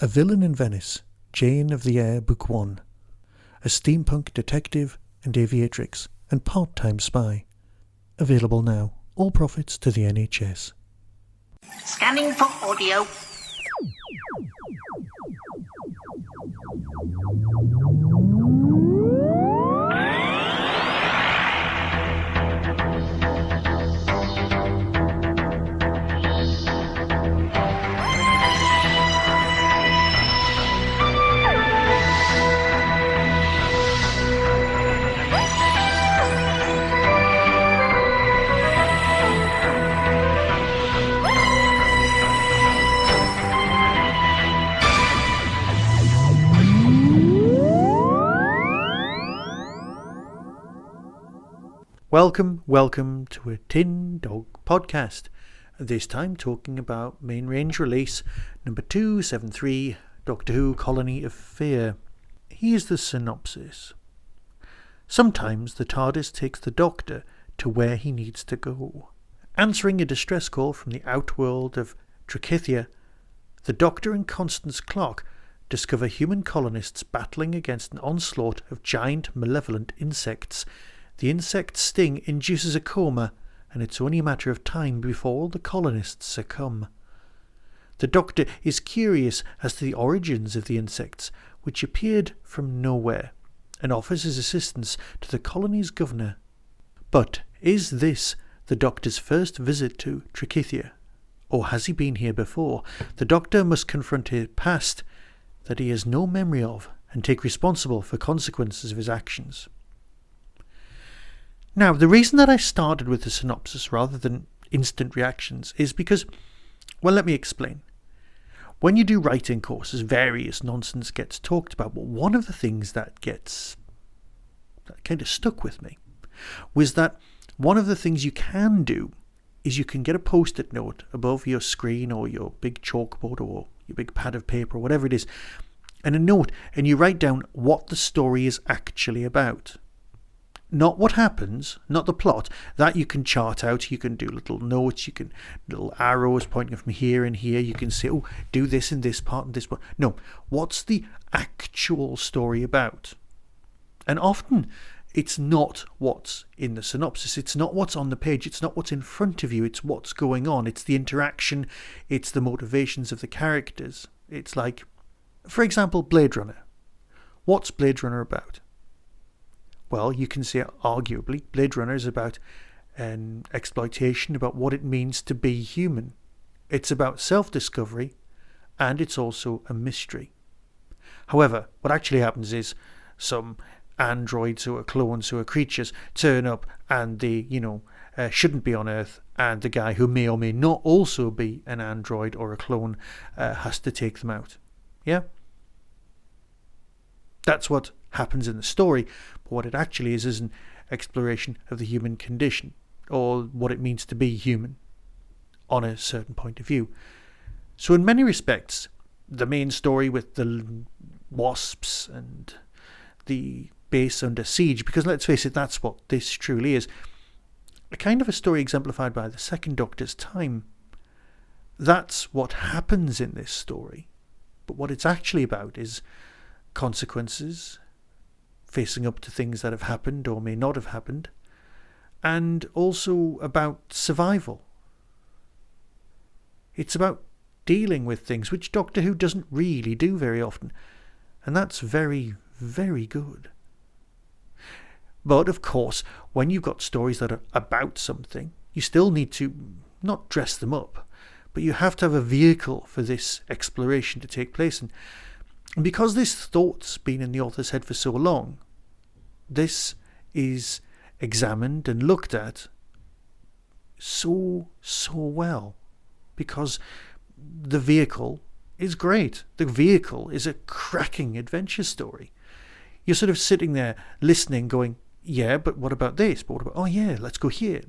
A Villain in Venice, Jane of the Air, Book 1. A steampunk detective and aviatrix and part-time spy. Available now. All profits to the NHS. Scanning for audio. Welcome to a Tin Dog podcast. This time talking about main range release number 273, Doctor Who Colony of Fear. Here's the synopsis. Sometimes the TARDIS takes the Doctor to where he needs to go. Answering a distress call from the outworld of Triketha, the Doctor and Constance Clarke discover human colonists battling against an onslaught of giant malevolent insects. The insect's sting induces a coma, and it's only a matter of time before all the colonists succumb. The Doctor is curious as to the origins of the insects, which appeared from nowhere, and offers his assistance to the colony's governor. But is this the Doctor's first visit to Triketha? Or has he been here before? The Doctor must confront his past that he has no memory of and take responsible for consequences of his actions. Now, the reason that I started with the synopsis rather than instant reactions is because, well, let me explain. When you do writing courses, various nonsense gets talked about, but one of the things that kind of stuck with me was that one of the things you can do is you can get a post-it note above your screen or your big chalkboard or your big pad of paper or whatever it is, and a note, and you write down what the story is actually about. Not what happens, not the plot. That you can chart out. You can do little notes. You can little arrows pointing from here and here. You can say, oh, do this in this part and this part. No, what's the actual story about? And often it's not what's in the synopsis. It's not what's on the page. It's not what's in front of you. It's what's going on. It's the interaction. It's the motivations of the characters. It's like, for example, Blade Runner. What's Blade Runner about? Well, you can say, arguably, Blade Runner is about an exploitation, about what it means to be human. It's about self-discovery, and it's also a mystery. However, what actually happens is some androids who are clones, who are creatures, turn up, and they, shouldn't be on Earth, and the guy who may or may not also be an android or a clone has to take them out. Yeah? That's what happens in the story, but what it actually is an exploration of the human condition, or what it means to be human on a certain point of view. So in many respects, the main story with the wasps and the base under siege, because let's face it, that's what this truly is, a kind of a story exemplified by the Second Doctor's time. That's what happens in this story, but what it's actually about is consequences, facing up to things that have happened or may not have happened, and also about survival. It's about dealing with things which Doctor Who doesn't really do very often, and that's very, very good. But of course, when you've got stories that are about something, you still need to not dress them up, but you have to have a vehicle for this exploration to take place. And because this thought's been in the author's head for so long, this is examined and looked at so well, because the vehicle is great. The vehicle is a cracking adventure story. You're sort of sitting there listening, going, yeah, but what about this? But what about, oh yeah, let's go here.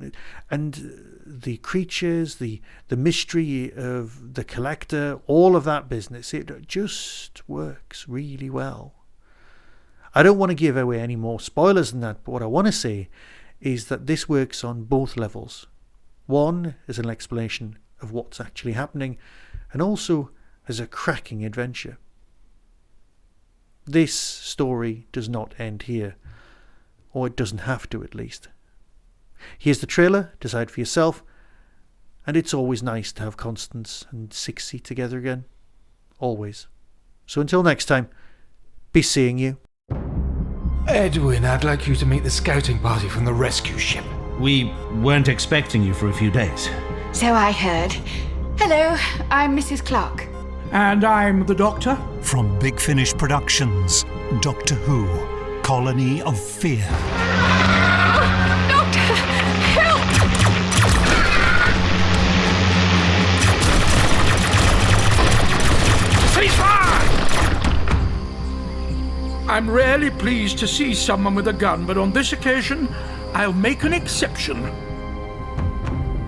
And the creatures, the mystery of the collector, all of that business, it just works really well. I don't want to give away any more spoilers than that, but what I want to say is that this works on both levels. One is an explanation of what's actually happening, and also as a cracking adventure. This story does not end here, or it doesn't have to, at least. Here's the trailer, decide for yourself, and it's always nice to have Constance and Sixie together again. Always. So until next time, be seeing you. Edwin, I'd like you to meet the scouting party from the rescue ship. We weren't expecting you for a few days. So I heard. Hello, I'm Mrs. Clarke. And I'm the Doctor. From Big Finish Productions, Doctor Who, Colony of Fear. Doctor, help! Ceasefire! I'm rarely pleased to see someone with a gun, but on this occasion, I'll make an exception.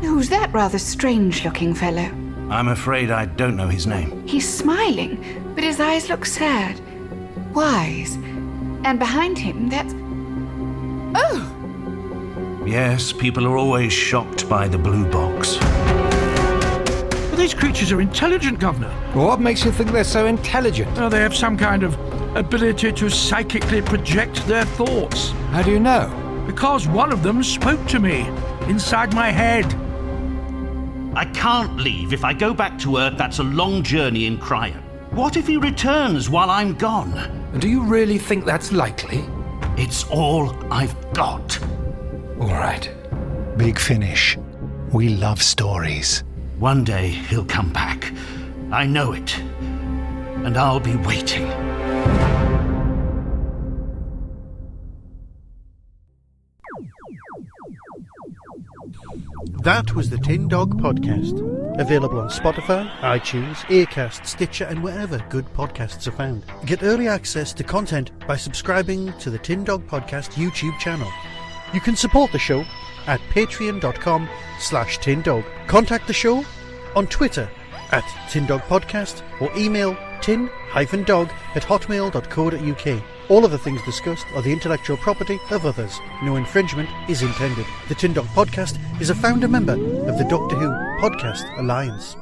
Who's that rather strange-looking fellow? I'm afraid I don't know his name. He's smiling, but his eyes look sad. Wise. And behind him, that's... Oh! Yes, people are always shocked by the blue box. But these creatures are intelligent, Governor. What makes you think they're so intelligent? Oh, they have some kind of ability to psychically project their thoughts. How do you know? Because one of them spoke to me inside my head. I can't leave. If I go back to Earth, that's a long journey in cryo. What if he returns while I'm gone? And do you really think that's likely? It's all I've got. All right. Big Finish. We love stories. One day he'll come back. I know it. And I'll be waiting. That was the Tin Dog Podcast. Available on Spotify, iTunes, Acast, Stitcher, and wherever good podcasts are found. Get early access to content by subscribing to the Tin Dog Podcast YouTube channel. You can support the show at patreon.com/tindog. Contact the show on Twitter at tindogpodcast or email tin-dog@hotmail.co.uk. All of the things discussed are the intellectual property of others. No infringement is intended. The Tin Dog Podcast is a founder member of the Doctor Who Podcast Alliance.